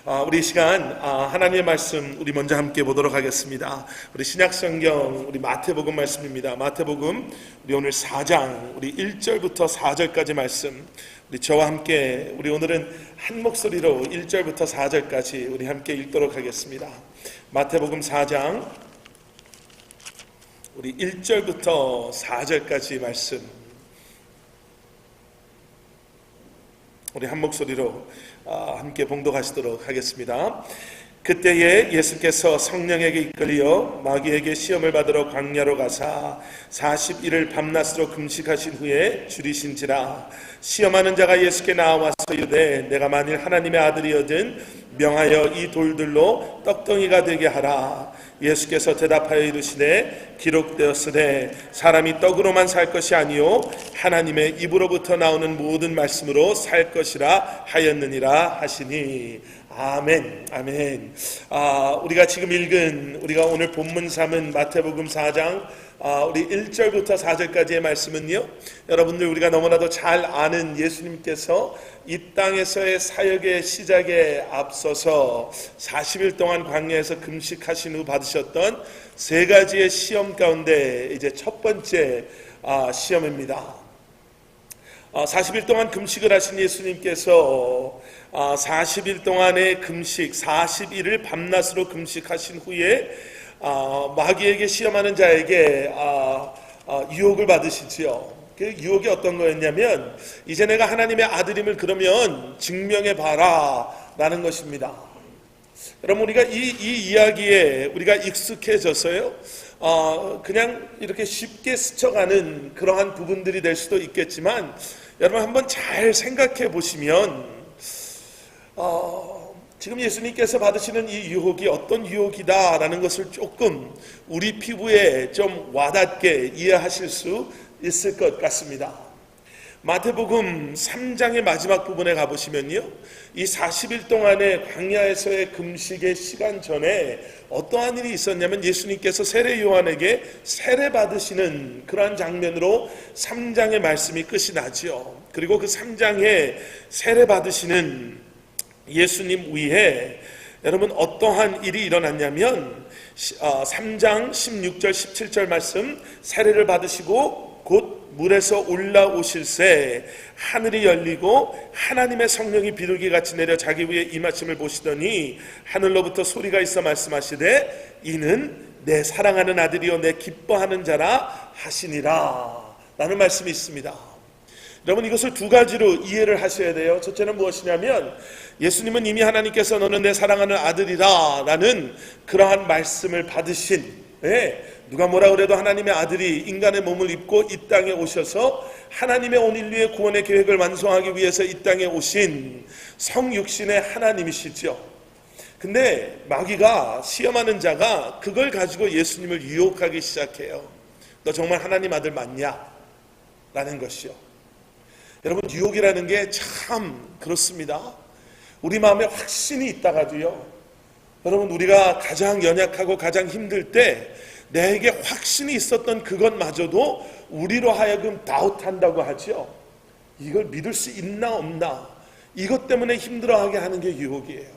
우리 이 시간 하나님의 말씀 우리 먼저 함께 보도록 하겠습니다. 우리 신약성경 우리 마태복음 말씀입니다. 마태복음 우리 오늘 4장 우리 1절부터 4절까지 말씀 우리 저와 함께 우리 오늘은 한 목소리로 1절부터 4절까지 우리 함께 읽도록 하겠습니다. 마태복음 4장 우리 1절부터 4절까지 말씀 우리 한 목소리로 함께 봉독하시도록 하겠습니다. 그때에 예수께서 성령에게 이끌려 마귀에게 시험을 받으러 광야로 가사 40일을 밤낮으로 금식하신 후에 줄이신지라. 시험하는 자가 예수께 나와서 이르되 내가 만일 하나님의 아들이거든 명하여 이 돌들로 떡덩이가 되게 하라. 예수께서 대답하여 이르시되 기록되었으되 사람이 떡으로만 살 것이 아니요 하나님의 입으로부터 나오는 모든 말씀으로 살 것이라 하였느니라 하시니. 아멘. 아멘. 우리가 지금 읽은 우리가 오늘 본문 삼은 마태복음 4장 우리 1절부터 4절까지의 말씀은요, 여러분들 우리가 너무나도 잘 아는 예수님께서 이 땅에서의 사역의 시작에 앞서서 40일 동안 광야에서 금식하신 후 받으셨던 세 가지의 시험 가운데 이제 첫 번째 시험입니다. 40일 동안 금식을 하신 예수님께서 40일 동안의 금식 40일을 밤낮으로 금식하신 후에 마귀에게 시험하는 자에게 유혹을 받으시지요. 그 유혹이 어떤 거였냐면 이제 내가 하나님의 아들임을 그러면 증명해봐라 라는 것입니다. 여러분 우리가 이 이야기에 우리가 익숙해져서요 그냥 이렇게 쉽게 스쳐가는 그러한 부분들이 될 수도 있겠지만 여러분 한번 잘 생각해 보시면 지금 예수님께서 받으시는 이 유혹이 어떤 유혹이다라는 것을 조금 우리 피부에 좀 와닿게 이해하실 수 있을 것 같습니다. 마태복음 3장의 마지막 부분에 가보시면요, 이 40일 동안의 광야에서의 금식의 시간 전에 어떠한 일이 있었냐면 예수님께서 세례 요한에게 세례 받으시는 그러한 장면으로 3장의 말씀이 끝이 나지요. 그리고 그 3장에 세례 받으시는 예수님 위에 여러분 어떠한 일이 일어났냐면 3장 16절 17절 말씀, 세례를 받으시고 곧 물에서 올라오실새 하늘이 열리고 하나님의 성령이 비둘기같이 내려 자기 위에 임하심을 보시더니 하늘로부터 소리가 있어 말씀하시되 이는 내 사랑하는 아들이요 내 기뻐하는 자라 하시니라 라는 말씀이 있습니다. 여러분 이것을 두 가지로 이해를 하셔야 돼요. 첫째는 무엇이냐면 예수님은 이미 하나님께서 너는 내 사랑하는 아들이다 라는 그러한 말씀을 받으신, 누가 뭐라 그래도 하나님의 아들이 인간의 몸을 입고 이 땅에 오셔서 하나님의 온 인류의 구원의 계획을 완성하기 위해서 이 땅에 오신 성육신의 하나님이시죠. 근데 마귀가 시험하는 자가 그걸 가지고 예수님을 유혹하기 시작해요. 너 정말 하나님 아들 맞냐? 라는 것이요. 여러분 유혹이라는 게 참 그렇습니다. 우리 마음에 확신이 있다가도요, 여러분 우리가 가장 연약하고 가장 힘들 때 내게 확신이 있었던 그것마저도 우리로 하여금 다웃한다고 하죠. 이걸 믿을 수 있나 없나, 이것 때문에 힘들어하게 하는 게 유혹이에요.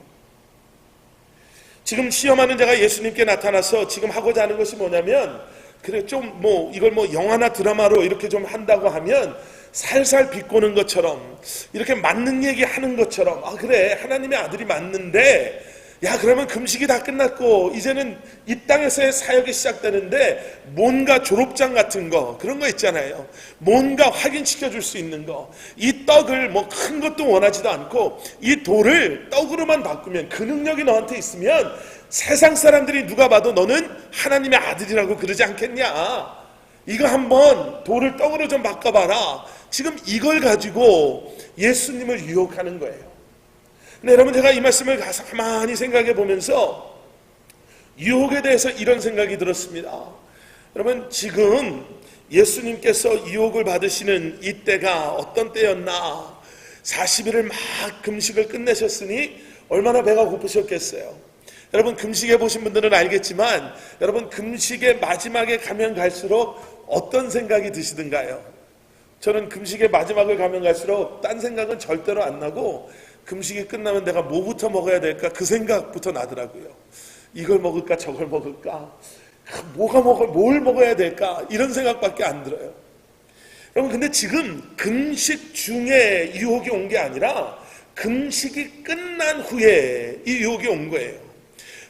지금 시험하는 자가 예수님께 나타나서 지금 하고자 하는 것이 뭐냐면, 그래 좀 이걸 영화나 드라마로 이렇게 좀 한다고 하면 살살 비꼬는 것처럼 이렇게 맞는 얘기 하는 것처럼, 그래 하나님의 아들이 맞는데 야 그러면 금식이 다 끝났고 이제는 이 땅에서의 사역이 시작되는데 뭔가 졸업장 같은 거 그런 거 있잖아요. 뭔가 확인시켜 줄 수 있는 거, 이 떡을 큰 것도 원하지도 않고 이 돌을 떡으로만 바꾸면 그 능력이 너한테 있으면 세상 사람들이 누가 봐도 너는 하나님의 아들이라고 그러지 않겠냐. 이거 한번 돌을 떡으로 좀 바꿔봐라. 지금 이걸 가지고 예수님을 유혹하는 거예요. 근데 여러분 제가 이 말씀을 가만히 생각해 보면서 유혹에 대해서 이런 생각이 들었습니다. 여러분 지금 예수님께서 유혹을 받으시는 이때가 어떤 때였나. 40일을 막 금식을 끝내셨으니 얼마나 배가 고프셨겠어요. 여러분 금식해 보신 분들은 알겠지만 여러분 금식의 마지막에 가면 갈수록 어떤 생각이 드시던가요? 저는 금식의 마지막을 가면 갈수록 딴 생각은 절대로 안 나고 금식이 끝나면 내가 뭐부터 먹어야 될까 그 생각부터 나더라고요. 이걸 먹을까 저걸 먹을까, 뭘 먹어야 될까 이런 생각밖에 안 들어요. 여러분, 근데 지금 금식 중에 유혹이 온 게 아니라 금식이 끝난 후에 이 유혹이 온 거예요.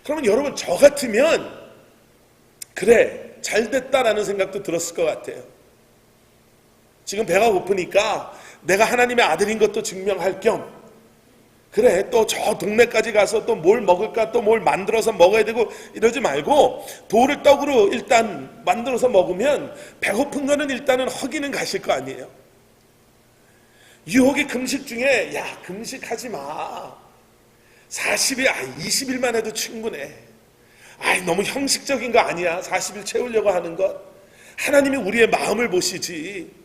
그러면 여러분, 저 같으면 그래 잘 됐다라는 생각도 들었을 것 같아요. 지금 배가 고프니까 내가 하나님의 아들인 것도 증명할 겸, 그래 또 저 동네까지 가서 또 뭘 먹을까, 또 뭘 만들어서 먹어야 되고 이러지 말고 돌을 떡으로 일단 만들어서 먹으면 배고픈 거는 일단은 허기는 가실 거 아니에요. 유혹이 금식 중에 야 금식하지 마, 40일 20일만 해도 충분해, 너무 형식적인 거 아니야 40일 채우려고 하는 것, 하나님이 우리의 마음을 보시지,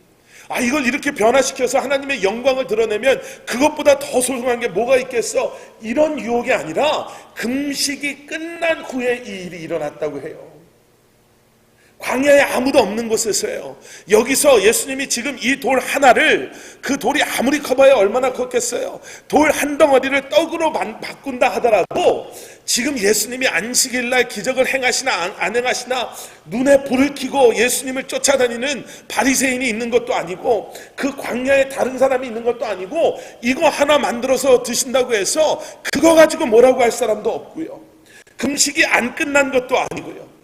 이걸 이렇게 변화시켜서 하나님의 영광을 드러내면 그것보다 더 소중한 게 뭐가 있겠어, 이런 유혹이 아니라 금식이 끝난 후에 이 일이 일어났다고 해요. 광야에 아무도 없는 곳에서요. 여기서 예수님이 지금 이 돌 하나를, 그 돌이 아무리 커봐야 얼마나 컸겠어요. 돌 한 덩어리를 떡으로 바꾼다 하더라도 지금 예수님이 안식일날 기적을 행하시나 안 행하시나 눈에 불을 켜고 예수님을 쫓아다니는 바리새인이 있는 것도 아니고 그 광야에 다른 사람이 있는 것도 아니고 이거 하나 만들어서 드신다고 해서 그거 가지고 뭐라고 할 사람도 없고요. 금식이 안 끝난 것도 아니고요.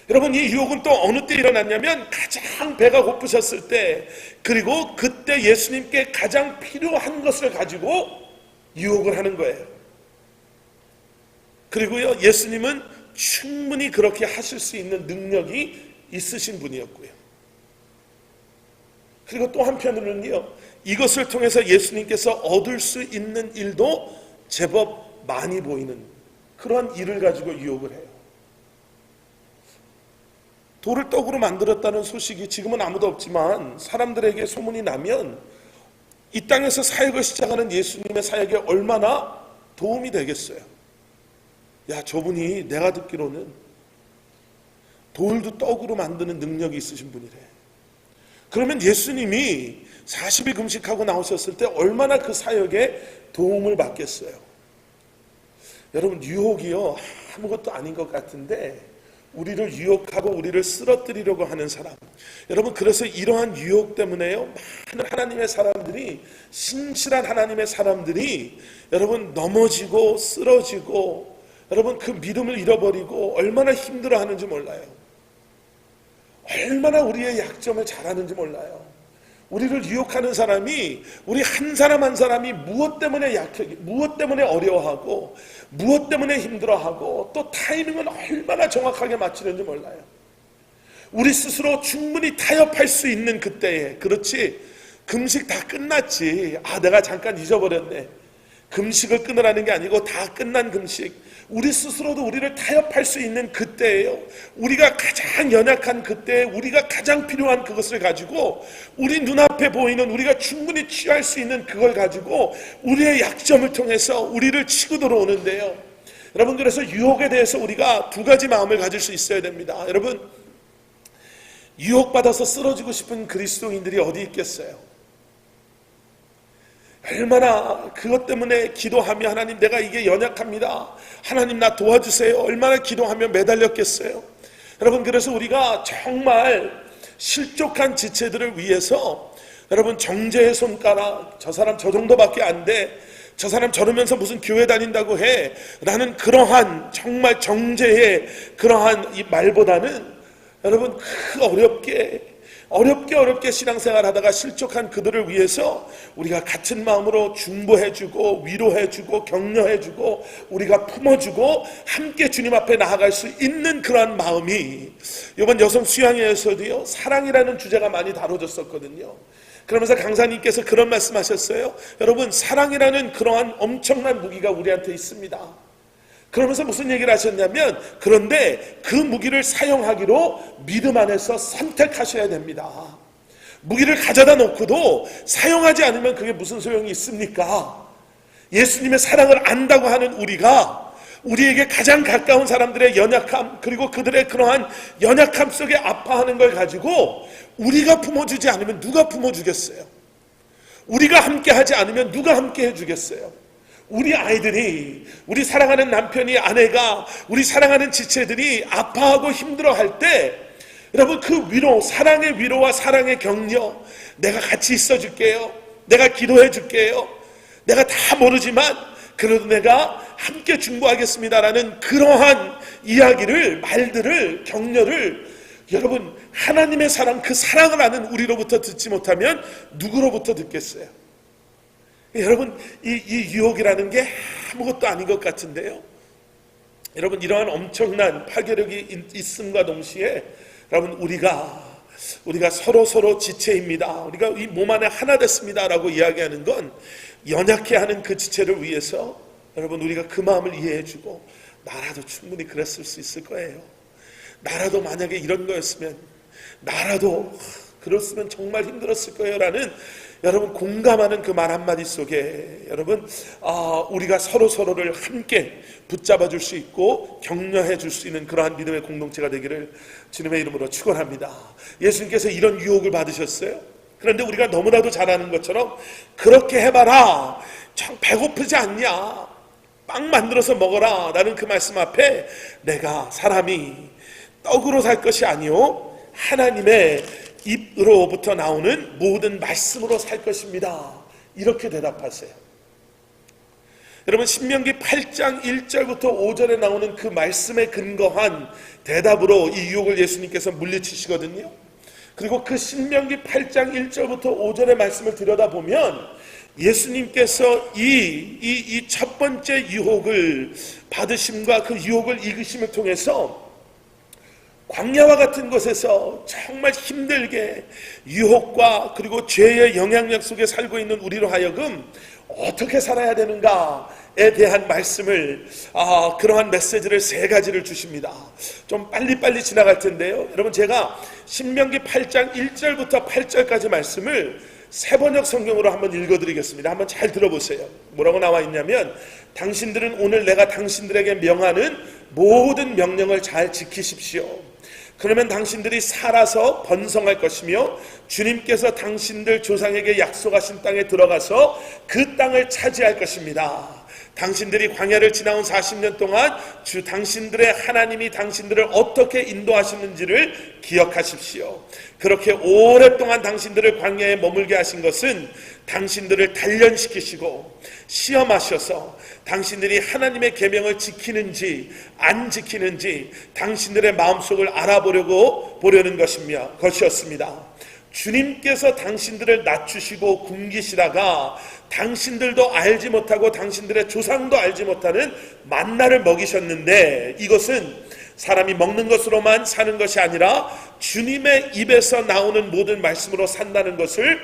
여러분, 이 유혹은 또 어느 때 일어났냐면 가장 배가 고프셨을 때, 그리고 그때 예수님께 가장 필요한 것을 가지고 유혹을 하는 거예요. 그리고요, 예수님은 충분히 그렇게 하실 수 있는 능력이 있으신 분이었고요. 그리고 또 한편으로는요, 이것을 통해서 예수님께서 얻을 수 있는 일도 제법 많이 보이는 그런 일을 가지고 유혹을 해요. 돌을 떡으로 만들었다는 소식이 지금은 아무도 없지만 사람들에게 소문이 나면 이 땅에서 사역을 시작하는 예수님의 사역에 얼마나 도움이 되겠어요. 야, 저분이 내가 듣기로는 돌도 떡으로 만드는 능력이 있으신 분이래. 그러면 예수님이 40일 금식하고 나오셨을 때 얼마나 그 사역에 도움을 받겠어요. 여러분, 유혹이요 아무것도 아닌 것 같은데 우리를 유혹하고 우리를 쓰러뜨리려고 하는 사람, 여러분, 그래서 이러한 유혹 때문에요 많은 하나님의 사람들이, 신실한 하나님의 사람들이 여러분 넘어지고 쓰러지고 여러분 그 믿음을 잃어버리고 얼마나 힘들어하는지 몰라요. 얼마나 우리의 약점을 잘 아는지 몰라요. 우리를 유혹하는 사람이, 우리 한 사람 한 사람이 무엇 때문에 약해, 무엇 때문에 어려워하고 무엇 때문에 힘들어하고 또 타이밍은 얼마나 정확하게 맞추는지 몰라요. 우리 스스로 충분히 타협할 수 있는 그때에, 그렇지 금식 다 끝났지, 내가 잠깐 잊어버렸네, 금식을 끊으라는 게 아니고 다 끝난 금식, 우리 스스로도 우리를 타협할 수 있는 그때예요. 우리가 가장 연약한 그때에 우리가 가장 필요한 그것을 가지고, 우리 눈앞에 보이는 우리가 충분히 취할 수 있는 그걸 가지고 우리의 약점을 통해서 우리를 치고 들어오는데요. 여러분, 그래서 유혹에 대해서 우리가 두 가지 마음을 가질 수 있어야 됩니다. 여러분, 유혹받아서 쓰러지고 싶은 그리스도인들이 어디 있겠어요? 얼마나 그것 때문에 기도하며 하나님 내가 이게 연약합니다, 하나님 나 도와주세요, 얼마나 기도하며 매달렸겠어요. 여러분, 그래서 우리가 정말 실족한 지체들을 위해서 여러분 정죄의 손가락, 저 사람 저 정도밖에 안 돼, 저 사람 저러면서 무슨 교회 다닌다고 해 라는 그러한 정말 정죄의 그러한 이 말보다는 여러분 어렵게 신앙생활 하다가 실족한 그들을 위해서 우리가 같은 마음으로 중보해주고 위로해주고 격려해주고 우리가 품어주고 함께 주님 앞에 나아갈 수 있는 그러한 마음이, 이번 여성 수양회에서도요 사랑이라는 주제가 많이 다뤄졌었거든요. 그러면서 강사님께서 그런 말씀하셨어요. 여러분, 사랑이라는 그러한 엄청난 무기가 우리한테 있습니다. 그러면서 무슨 얘기를 하셨냐면, 그런데 그 무기를 사용하기로 믿음 안에서 선택하셔야 됩니다. 무기를 가져다 놓고도 사용하지 않으면 그게 무슨 소용이 있습니까? 예수님의 사랑을 안다고 하는 우리가 우리에게 가장 가까운 사람들의 연약함, 그리고 그들의 그러한 연약함 속에 아파하는 걸 가지고 우리가 품어주지 않으면 누가 품어주겠어요? 우리가 함께 하지 않으면 누가 함께 해주겠어요? 우리 아이들이, 우리 사랑하는 남편이, 아내가, 우리 사랑하는 지체들이 아파하고 힘들어할 때 여러분 그 위로, 사랑의 위로와 사랑의 격려, 내가 같이 있어줄게요, 내가 기도해 줄게요, 내가 다 모르지만 그래도 내가 함께 중보하겠습니다라는 그러한 이야기를, 말들을, 격려를 여러분 하나님의 사랑, 그 사랑을 아는 우리로부터 듣지 못하면 누구로부터 듣겠어요? 여러분 이 유혹이라는 게 아무것도 아닌 것 같은데요, 여러분 이러한 엄청난 파괴력이 있음과 동시에 여러분 우리가 서로 지체입니다, 우리가 이 몸 안에 하나 됐습니다 라고 이야기하는 건 연약해하는 그 지체를 위해서 여러분 우리가 그 마음을 이해해주고, 나라도 충분히 그랬을 수 있을 거예요, 나라도 만약에 이런 거였으면, 나라도 그랬으면 정말 힘들었을 거예요 라는 여러분 공감하는 그 말 한마디 속에 여러분 우리가 서로를 함께 붙잡아 줄 수 있고 격려해 줄 수 있는 그러한 믿음의 공동체가 되기를 주님의 이름으로 축원합니다. 예수님께서 이런 유혹을 받으셨어요. 그런데 우리가 너무나도 잘 아는 것처럼 그렇게 해봐라, 참 배고프지 않냐, 빵 만들어서 먹어라 라는 그 말씀 앞에 내가 사람이 떡으로 살 것이 아니요 하나님의 입으로부터 나오는 모든 말씀으로 살 것입니다, 이렇게 대답하세요. 여러분 신명기 8장 1절부터 5절에 나오는 그 말씀에 근거한 대답으로 이 유혹을 예수님께서 물리치시거든요. 그리고 그 신명기 8장 1절부터 5절의 말씀을 들여다보면 예수님께서 이 첫 번째 유혹을 받으심과 그 유혹을 이기심을 통해서 광야와 같은 곳에서 정말 힘들게 유혹과 그리고 죄의 영향력 속에 살고 있는 우리로 하여금 어떻게 살아야 되는가에 대한 말씀을, 그러한 메시지를 세 가지를 주십니다. 좀 빨리빨리 지나갈 텐데요, 여러분 제가 신명기 8장 1절부터 8절까지 말씀을 새번역 성경으로 한번 읽어드리겠습니다. 한번 잘 들어보세요. 뭐라고 나와 있냐면, 당신들은 오늘 내가 당신들에게 명하는 모든 명령을 잘 지키십시오. 그러면 당신들이 살아서 번성할 것이며 주님께서 당신들 조상에게 약속하신 땅에 들어가서 그 땅을 차지할 것입니다. 당신들이 광야를 지나온 40년 동안 당신들의 하나님이 당신들을 어떻게 인도하시는지를 기억하십시오. 그렇게 오랫동안 당신들을 광야에 머물게 하신 것은 당신들을 단련시키시고 시험하셔서 당신들이 하나님의 계명을 지키는지 안 지키는지 당신들의 마음속을 보려는 것이었습니다. 주님께서 당신들을 낮추시고 굶기시다가 당신들도 알지 못하고 당신들의 조상도 알지 못하는 만나를 먹이셨는데, 이것은 사람이 먹는 것으로만 사는 것이 아니라 주님의 입에서 나오는 모든 말씀으로 산다는 것을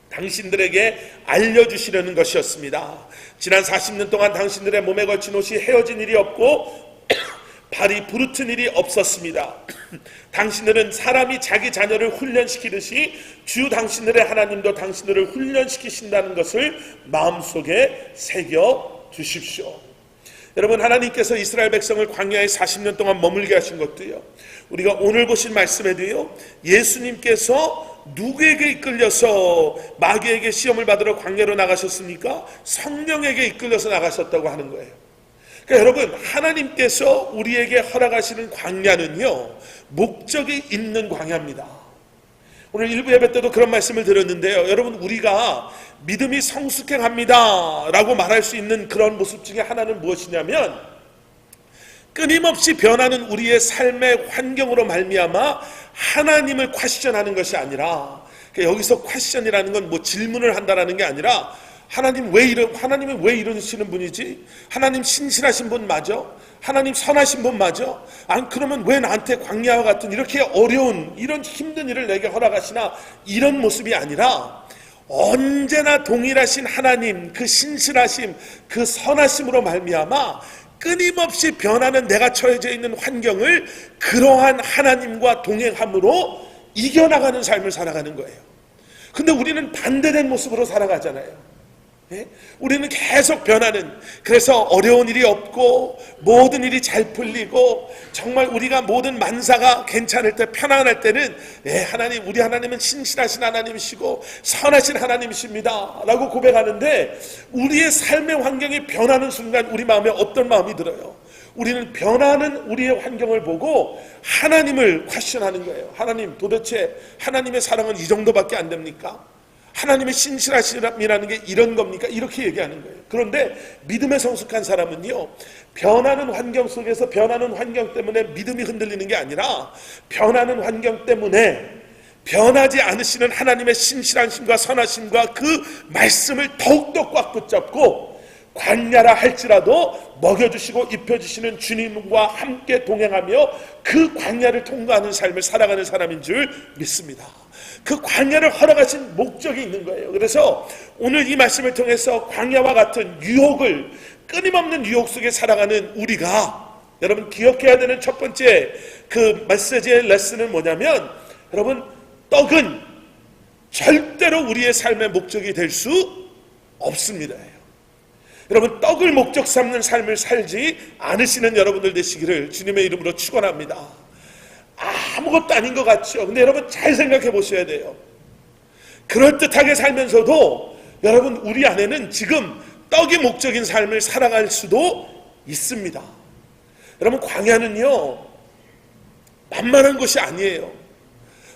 당신들에게 알려주시려는 것이었습니다. 지난 40년 동안 당신들의 몸에 걸친 옷이 헤어진 일이 없고 발이 부르튼 일이 없었습니다. 당신들은 사람이 자기 자녀를 훈련시키듯이 주 당신들의 하나님도 당신들을 훈련시키신다는 것을 마음속에 새겨 두십시오. 여러분 하나님께서 이스라엘 백성을 광야에 40년 동안 머물게 하신 것도요, 우리가 오늘 보신 말씀에도요, 예수님께서 누구에게 이끌려서 마귀에게 시험을 받으러 광야로 나가셨습니까? 성령에게 이끌려서 나가셨다고 하는 거예요. 그러니까 여러분 하나님께서 우리에게 허락하시는 광야는요, 목적이 있는 광야입니다. 오늘 일부 예배 때도 그런 말씀을 드렸는데요, 여러분 우리가 믿음이 성숙해갑니다 라고 말할 수 있는 그런 모습 중에 하나는 무엇이냐면, 끊임없이 변하는 우리의 삶의 환경으로 말미암아 하나님을 퀘스천하는 것이 아니라, 여기서 퀘스천이라는 건 뭐 질문을 한다라는 게 아니라, 하나님은 왜 이러시는 분이지? 하나님 신실하신 분 맞아? 하나님 선하신 분 맞아? 안 그러면 왜 나한테 광야와 같은 이렇게 어려운 이런 힘든 일을 내게 허락하시나? 이런 모습이 아니라 언제나 동일하신 하나님, 그 신실하심, 그 선하심으로 말미암아 끊임없이 변하는 내가 처해져 있는 환경을 그러한 하나님과 동행함으로 이겨나가는 삶을 살아가는 거예요. 근데 우리는 반대된 모습으로 살아가잖아요. 우리는 계속 변하는, 그래서 어려운 일이 없고 모든 일이 잘 풀리고 정말 우리가 모든 만사가 괜찮을 때, 편안할 때는 하나님, 우리 하나님은 신실하신 하나님이시고 선하신 하나님이십니다 라고 고백하는데, 우리의 삶의 환경이 변하는 순간 우리 마음에 어떤 마음이 들어요? 우리는 변하는 우리의 환경을 보고 하나님을 퀘스천하는 거예요. 하나님, 도대체 하나님의 사랑은 이 정도밖에 안 됩니까? 하나님의 신실하심이라는 게 이런 겁니까? 이렇게 얘기하는 거예요. 그런데 믿음에 성숙한 사람은요, 변하는 환경 속에서, 변하는 환경 때문에 믿음이 흔들리는 게 아니라 변하는 환경 때문에 변하지 않으시는 하나님의 신실하심과 선하심과 그 말씀을 더욱더 꽉 붙잡고 광야라 할지라도 먹여주시고 입혀주시는 주님과 함께 동행하며 그 광야를 통과하는 삶을 살아가는 사람인 줄 믿습니다. 그 광야를 허락하신 목적이 있는 거예요. 그래서 오늘 이 말씀을 통해서 광야와 같은 유혹을, 끊임없는 유혹 속에 살아가는 우리가, 여러분 기억해야 되는 첫 번째 그 메시지의 레슨은 뭐냐면, 여러분 떡은 절대로 우리의 삶의 목적이 될 수 없습니다. 여러분, 떡을 목적 삼는 삶을 살지 않으시는 여러분들 되시기를 주님의 이름으로 축원합니다. 아무것도 아닌 것 같죠. 근데 여러분 잘 생각해 보셔야 돼요. 그럴듯하게 살면서도 여러분 우리 안에는 지금 떡이 목적인 삶을 살아갈 수도 있습니다. 여러분, 광야는요 만만한 곳이 아니에요.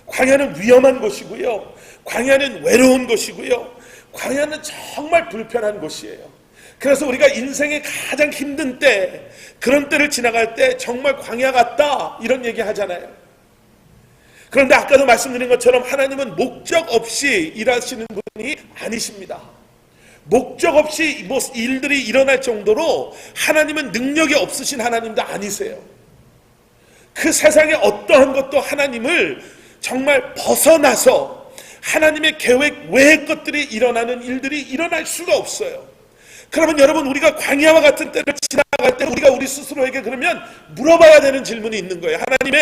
광야는 위험한 곳이고요, 광야는 외로운 곳이고요, 광야는 정말 불편한 곳이에요. 그래서 우리가 인생의 가장 힘든 때, 그런 때를 지나갈 때 정말 광야 같다 이런 얘기 하잖아요. 그런데 아까도 말씀드린 것처럼 하나님은 목적 없이 일하시는 분이 아니십니다. 목적 없이 뭐 일들이 일어날 정도로 하나님은 능력이 없으신 하나님도 아니세요. 그 세상에 어떠한 것도 하나님을 정말 벗어나서 하나님의 계획 외의 것들이 일어나는 일들이 일어날 수가 없어요. 그러면 여러분, 우리가 광야와 같은 때를 지나갈 때 우리가 우리 스스로에게 그러면 물어봐야 되는 질문이 있는 거예요. 하나님의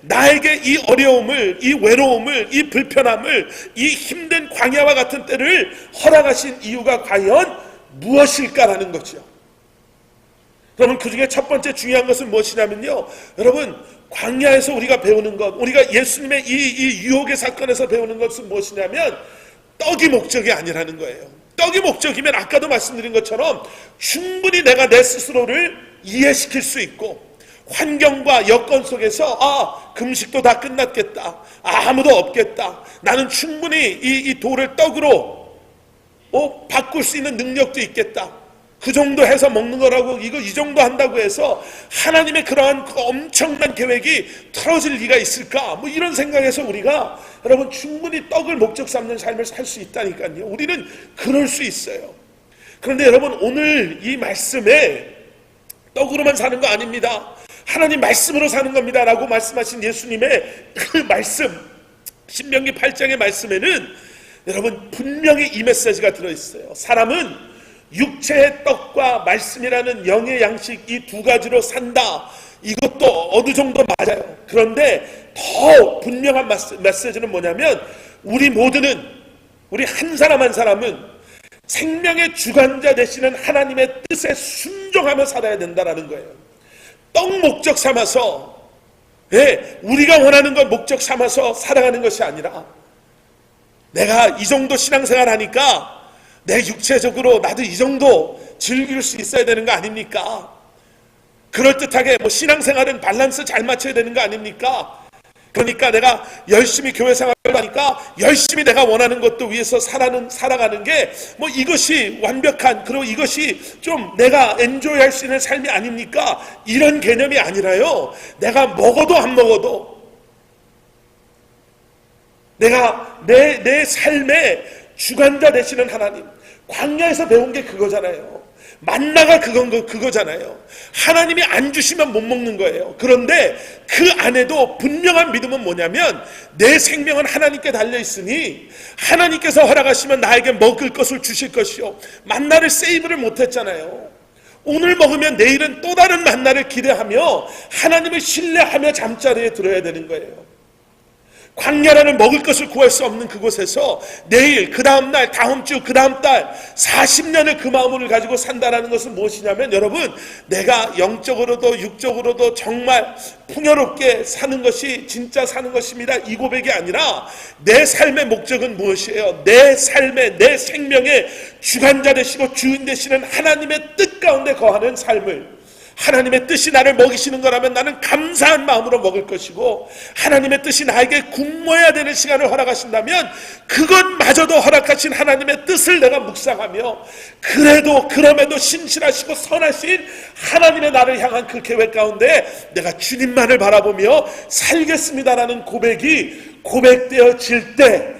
나에게 이 어려움을, 이 외로움을, 이 불편함을, 이 힘든 광야와 같은 때를 허락하신 이유가 과연 무엇일까라는 거죠. 여러분, 그 중에 첫 번째 중요한 것은 무엇이냐면요, 여러분 광야에서 우리가 배우는 것, 우리가 예수님의 이 유혹의 사건에서 배우는 것은 무엇이냐면 떡이 목적이 아니라는 거예요. 떡이 목적이면 아까도 말씀드린 것처럼 충분히 내가 내 스스로를 이해시킬 수 있고, 환경과 여건 속에서 금식도 다 끝났겠다, 아무도 없겠다, 나는 충분히 이 돌을 떡으로 바꿀 수 있는 능력도 있겠다, 그 정도 해서 먹는 거라고, 이 정도 한다고 해서 하나님의 그러한 그 엄청난 계획이 틀어질 리가 있을까, 뭐 이런 생각에서 우리가 여러분 충분히 떡을 목적 삼는 삶을 살 수 있다니까요. 우리는 그럴 수 있어요. 그런데 여러분, 오늘 이 말씀에 떡으로만 사는 거 아닙니다, 하나님 말씀으로 사는 겁니다 라고 말씀하신 예수님의 그 말씀, 신명기 8장의 말씀에는 여러분 분명히 이 메시지가 들어있어요. 사람은 육체의 떡과 말씀이라는 영의 양식, 이 두 가지로 산다, 이것도 어느 정도 맞아요. 그런데 더 분명한 메시지는 뭐냐면, 우리 모두는, 우리 한 사람 한 사람은 생명의 주관자 되시는 하나님의 뜻에 순종하며 살아야 된다라는 거예요. 떡 목적 삼아서, 우리가 원하는 걸 목적 삼아서 살아가는 것이 아니라, 내가 이 정도 신앙생활 하니까 내 육체적으로 나도 이 정도 즐길 수 있어야 되는 거 아닙니까? 그럴듯하게 신앙생활은 밸런스 잘 맞춰야 되는 거 아닙니까? 그러니까 내가 열심히 교회 생활을 하니까 열심히 내가 원하는 것도 위해서 살아가는 게 이것이 완벽한, 그리고 이것이 좀 내가 엔조이할 수 있는 삶이 아닙니까? 이런 개념이 아니라요, 내가 먹어도 안 먹어도 내가 내 삶의 주관자 되시는 하나님, 광야에서 배운 게 그거잖아요. 만나가 그거잖아요. 하나님이 안 주시면 못 먹는 거예요. 그런데 그 안에도 분명한 믿음은 뭐냐면, 내 생명은 하나님께 달려있으니 하나님께서 허락하시면 나에게 먹을 것을 주실 것이요, 만나를 세이브를 못했잖아요. 오늘 먹으면 내일은 또 다른 만나를 기대하며 하나님을 신뢰하며 잠자리에 들어야 되는 거예요. 광야라는 먹을 것을 구할 수 없는 그곳에서 내일, 그 다음날, 다음 주, 그 다음 달 40년을 그 마음을 가지고 산다라는 것은 무엇이냐면, 여러분, 내가 영적으로도 육적으로도 정말 풍요롭게 사는 것이 진짜 사는 것입니다. 이 고백이 아니라 내 삶의 목적은 무엇이에요? 내 삶의, 내 생명의 주관자 되시고 주인 되시는 하나님의 뜻 가운데 거하는 삶을, 하나님의 뜻이 나를 먹이시는 거라면 나는 감사한 마음으로 먹을 것이고, 하나님의 뜻이 나에게 굶어야 되는 시간을 허락하신다면 그것마저도 허락하신 하나님의 뜻을 내가 묵상하며, 그럼에도 신실하시고 선하신 하나님의 나를 향한 그 계획 가운데 내가 주님만을 바라보며 살겠습니다라는 고백이 고백되어질 때,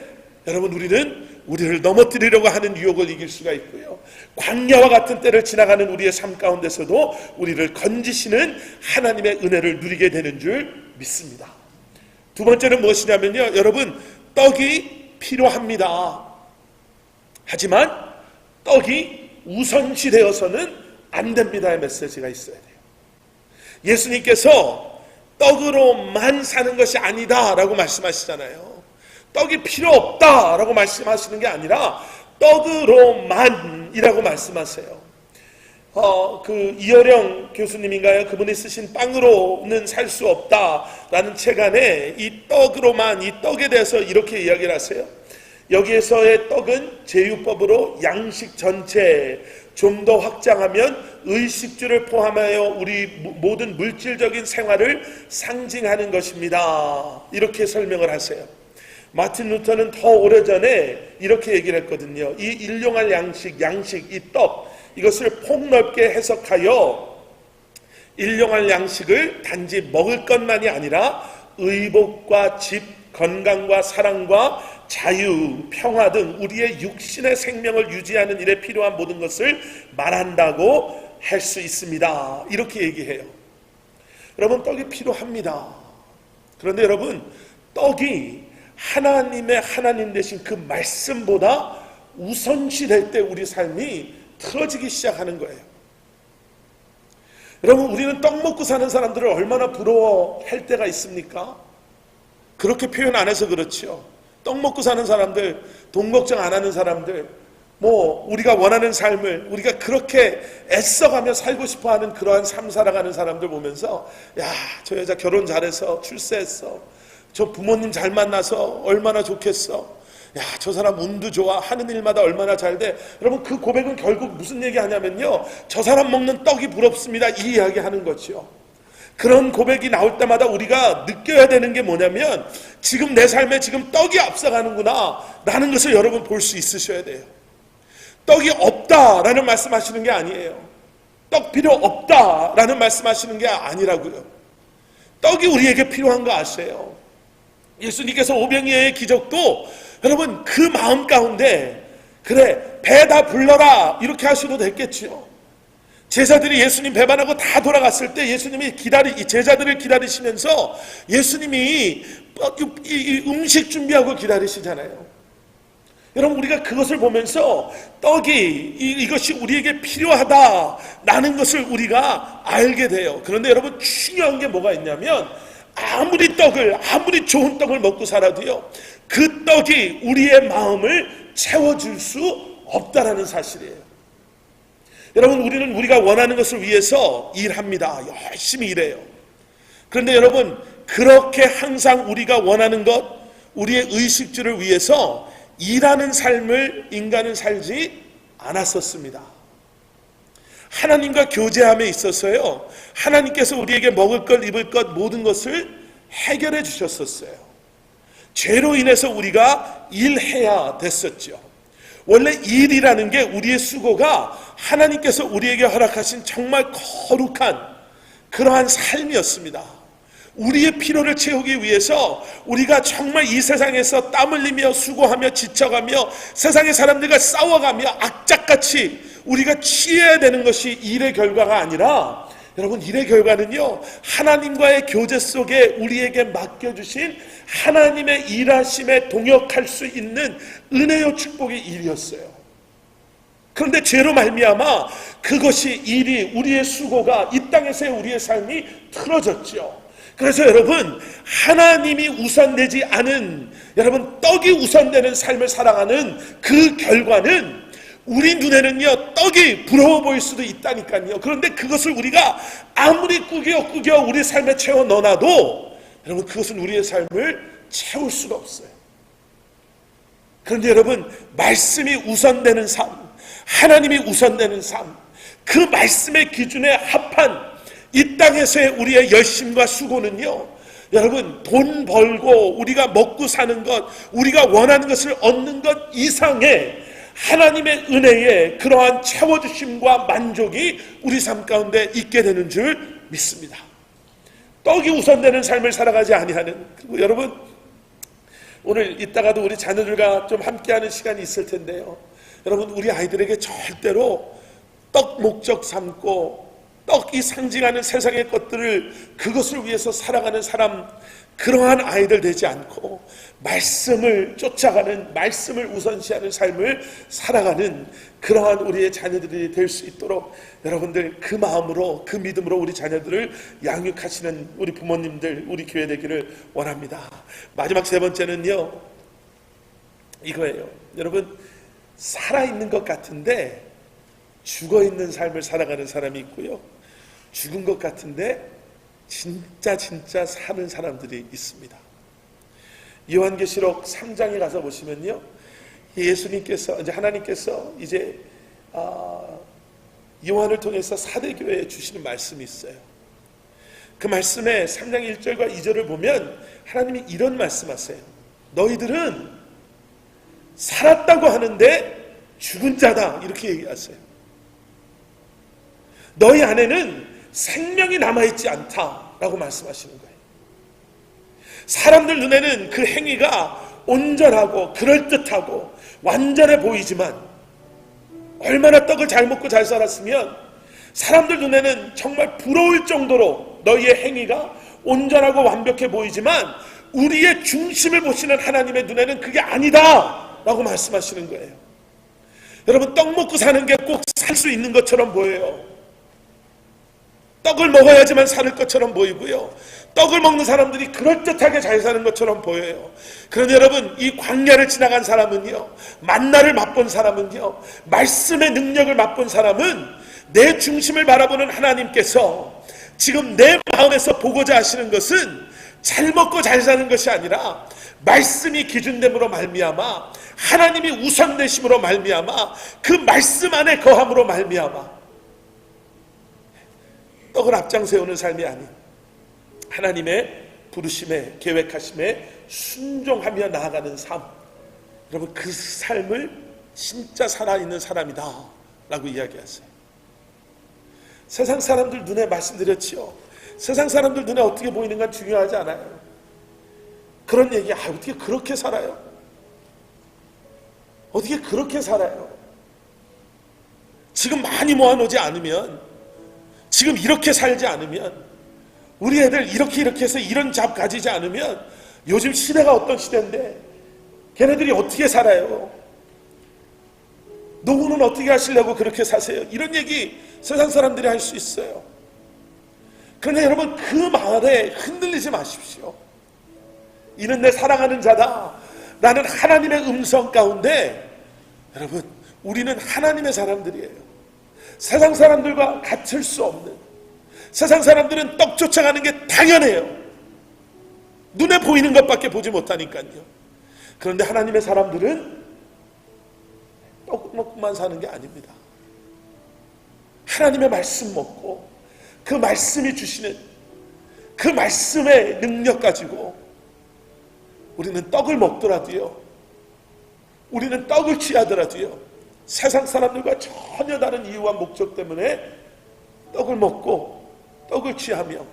여러분, 우리를 넘어뜨리려고 하는 유혹을 이길 수가 있고요, 광야와 같은 때를 지나가는 우리의 삶 가운데서도 우리를 건지시는 하나님의 은혜를 누리게 되는 줄 믿습니다. 두 번째는 무엇이냐면요, 여러분, 떡이 필요합니다. 하지만 떡이 우선시 되어서는 안 됩니다의 메시지가 있어야 돼요. 예수님께서 떡으로만 사는 것이 아니다라고 말씀하시잖아요. 떡이 필요 없다라고 말씀하시는 게 아니라 떡으로만이라고 말씀하세요. 그 이어령 교수님인가요? 그분이 쓰신 빵으로는 살 수 없다라는 책 안에 이 떡으로만, 이 떡에 대해서 이렇게 이야기를 하세요. 여기에서의 떡은 제유법으로 양식 전체 좀 더 확장하면 의식주를 포함하여 우리 모든 물질적인 생활을 상징하는 것입니다. 이렇게 설명을 하세요. 마틴 루터는 더 오래전에 이렇게 얘기를 했거든요. 이 일용할 양식, 이 떡, 이것을 폭넓게 해석하여 일용할 양식을 단지 먹을 것만이 아니라 의복과 집, 건강과 사랑과 자유, 평화 등 우리의 육신의 생명을 유지하는 일에 필요한 모든 것을 말한다고 할 수 있습니다. 이렇게 얘기해요. 여러분, 떡이 필요합니다. 그런데 여러분, 떡이 하나님의 하나님 되신 그 말씀보다 우선시 될 때 우리 삶이 틀어지기 시작하는 거예요. 여러분, 우리는 떡 먹고 사는 사람들을 얼마나 부러워할 때가 있습니까? 그렇게 표현 안 해서 그렇죠. 떡 먹고 사는 사람들, 돈 걱정 안 하는 사람들, 우리가 원하는 삶을 우리가 그렇게 애써가며 살고 싶어하는 그러한 삶 살아가는 사람들 보면서, 야, 저 여자 결혼 잘해서 출세했어, 저 부모님 잘 만나서 얼마나 좋겠어, 야, 저 사람 운도 좋아, 하는 일마다 얼마나 잘 돼. 여러분, 그 고백은 결국 무슨 얘기 하냐면요, 저 사람 먹는 떡이 부럽습니다, 이 이야기 하는 거죠. 그런 고백이 나올 때마다 우리가 느껴야 되는 게 뭐냐면, 지금 내 삶에 지금 떡이 앞서가는구나 라는 것을 여러분 볼 수 있으셔야 돼요. 떡이 없다라는 말씀하시는 게 아니에요. 떡 필요 없다라는 말씀하시는 게 아니라고요. 떡이 우리에게 필요한 거 아세요? 예수님께서 오병이어의 기적도 여러분 그 마음 가운데, 그래, 배 다 불러라 이렇게 하셔도 됐겠죠. 제자들이 예수님 배반하고 다 돌아갔을 때 예수님이 제자들을 기다리시면서 예수님이 이 음식 준비하고 기다리시잖아요. 여러분, 우리가 그것을 보면서 떡이 이것이 우리에게 필요하다라는 것을 우리가 알게 돼요. 그런데 여러분, 중요한 게 뭐가 있냐면, 아무리 좋은 떡을 먹고 살아도요, 그 떡이 우리의 마음을 채워줄 수 없다라는 사실이에요. 여러분, 우리는 우리가 원하는 것을 위해서 일합니다. 열심히 일해요. 그런데 여러분, 그렇게 항상 우리가 원하는 것, 우리의 의식주를 위해서 일하는 삶을 인간은 살지 않았었습니다. 하나님과 교제함에 있어서요, 하나님께서 우리에게 먹을 것, 입을 것 모든 것을 해결해 주셨었어요. 죄로 인해서 우리가 일해야 됐었죠. 원래 일이라는 게 우리의 수고가 하나님께서 우리에게 허락하신 정말 거룩한 그러한 삶이었습니다. 우리의 필요를 채우기 위해서 우리가 정말 이 세상에서 땀 흘리며 수고하며 지쳐가며 세상의 사람들과 싸워가며 악착같이 우리가 취해야 되는 것이 일의 결과가 아니라, 여러분, 일의 결과는요, 하나님과의 교제 속에 우리에게 맡겨주신 하나님의 일하심에 동역할 수 있는 은혜요 축복의 일이었어요. 그런데 죄로 말미암아 그것이 일이, 우리의 수고가 이 땅에서의 우리의 삶이 틀어졌죠. 그래서 여러분, 하나님이 우선되지 않은, 여러분 떡이 우선되는 삶을 살아가는 그 결과는 우리 눈에는요 떡이 부러워 보일 수도 있다니까요. 그런데 그것을 우리가 아무리 꾸겨 우리 삶에 채워 넣어놔도 여러분 그것은 우리의 삶을 채울 수가 없어요. 그런데 여러분, 말씀이 우선되는 삶, 하나님이 우선되는 삶, 그 말씀의 기준에 합한 이 땅에서의 우리의 열심과 수고는요, 여러분 돈 벌고 우리가 먹고 사는 것, 우리가 원하는 것을 얻는 것 이상의 하나님의 은혜에 그러한 채워주심과 만족이 우리 삶 가운데 있게 되는 줄 믿습니다. 떡이 우선되는 삶을 살아가지 아니하는, 그리고 여러분 오늘 이따가도 우리 자녀들과 좀 함께하는 시간이 있을 텐데요, 여러분 우리 아이들에게 절대로 떡 목적 삼고 떡이 상징하는 세상의 것들을 그것을 위해서 살아가는 사람, 그러한 아이들 되지 않고 말씀을 쫓아가는, 말씀을 우선시하는 삶을 살아가는 그러한 우리의 자녀들이 될 수 있도록 여러분들 그 마음으로, 그 믿음으로 우리 자녀들을 양육하시는 우리 부모님들, 우리 교회 되기를 원합니다. 마지막 세 번째는요, 이거예요. 여러분, 살아있는 것 같은데 죽어있는 삶을 살아가는 사람이 있고요, 죽은 것 같은데 진짜 사는 사람들이 있습니다. 요한계시록 3장에 가서 보시면요, 예수님께서, 이제 하나님께서 이제 요한을 통해서 사대교회에 주시는 말씀이 있어요. 그 말씀에 3장 1절과 2절을 보면 하나님이 이런 말씀하세요. 너희들은 살았다고 하는데 죽은 자다, 이렇게 얘기하세요. 너희 안에는 생명이 남아있지 않다라고 말씀하시는 거예요. 사람들 눈에는 그 행위가 온전하고 그럴듯하고 완전해 보이지만, 얼마나 떡을 잘 먹고 잘 살았으면 사람들 눈에는 정말 부러울 정도로 너희의 행위가 온전하고 완벽해 보이지만 우리의 중심을 보시는 하나님의 눈에는 그게 아니다 라고 말씀하시는 거예요. 여러분, 떡 먹고 사는 게 꼭 살 수 있는 것처럼 보여요. 떡을 먹어야지만 살 것처럼 보이고요, 떡을 먹는 사람들이 그럴듯하게 잘 사는 것처럼 보여요. 그런데 여러분, 이 광야를 지나간 사람은요, 만나를 맛본 사람은요, 말씀의 능력을 맛본 사람은 내 중심을 바라보는 하나님께서 지금 내 마음에서 보고자 하시는 것은 잘 먹고 잘 사는 것이 아니라 말씀이 기준됨으로 말미암아, 하나님이 우선되심으로 말미암아, 그 말씀 안에 거함으로 말미암아 떡을 앞장세우는 삶이 아닌 하나님의 부르심에, 계획하심에 순종하며 나아가는 삶, 여러분 그 삶을 진짜 살아있는 사람이다 라고 이야기하세요. 세상 사람들 눈에, 말씀드렸지요, 세상 사람들 눈에 어떻게 보이는가 중요하지 않아요. 그런 얘기, 어떻게 그렇게 살아요? 어떻게 그렇게 살아요? 지금 많이 모아놓지 않으면, 지금 이렇게 살지 않으면, 우리 애들 이렇게 해서 이런 잡 가지지 않으면, 요즘 시대가 어떤 시대인데 걔네들이 어떻게 살아요? 노후는 어떻게 하시려고 그렇게 사세요? 이런 얘기 세상 사람들이 할 수 있어요. 그런데 여러분, 그 말에 흔들리지 마십시오. 이는 내 사랑하는 자다 라는 하나님의 음성 가운데, 여러분 우리는 하나님의 사람들이에요. 세상 사람들과 같을 수 없는, 세상 사람들은 떡 쫓아가는 게 당연해요. 눈에 보이는 것밖에 보지 못하니까요. 그런데 하나님의 사람들은 떡 먹고만 사는 게 아닙니다. 하나님의 말씀 먹고 그 말씀이 주시는 그 말씀의 능력 가지고 우리는 떡을 먹더라도요, 우리는 떡을 취하더라도요, 세상 사람들과 전혀 다른 이유와 목적 때문에 떡을 먹고 떡을 취하며,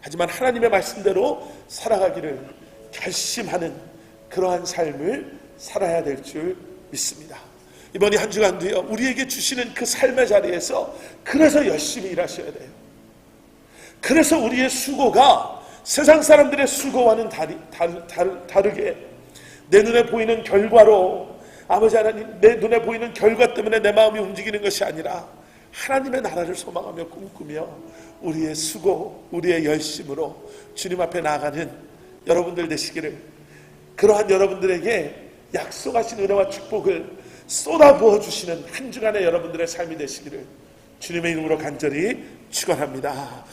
하지만 하나님의 말씀대로 살아가기를 결심하는 그러한 삶을 살아야 될 줄 믿습니다. 이번 한 주간도요, 우리에게 주시는 그 삶의 자리에서 그래서 열심히 일하셔야 돼요. 그래서 우리의 수고가 세상 사람들의 수고와는 다르게 내 눈에 보이는 결과로, 아버지 하나님, 내 눈에 보이는 결과 때문에 내 마음이 움직이는 것이 아니라 하나님의 나라를 소망하며 꿈꾸며 우리의 수고, 우리의 열심으로 주님 앞에 나아가는 여러분들 되시기를, 그러한 여러분들에게 약속하신 은혜와 축복을 쏟아부어 주시는 한 주간의 여러분들의 삶이 되시기를 주님의 이름으로 간절히 축원합니다.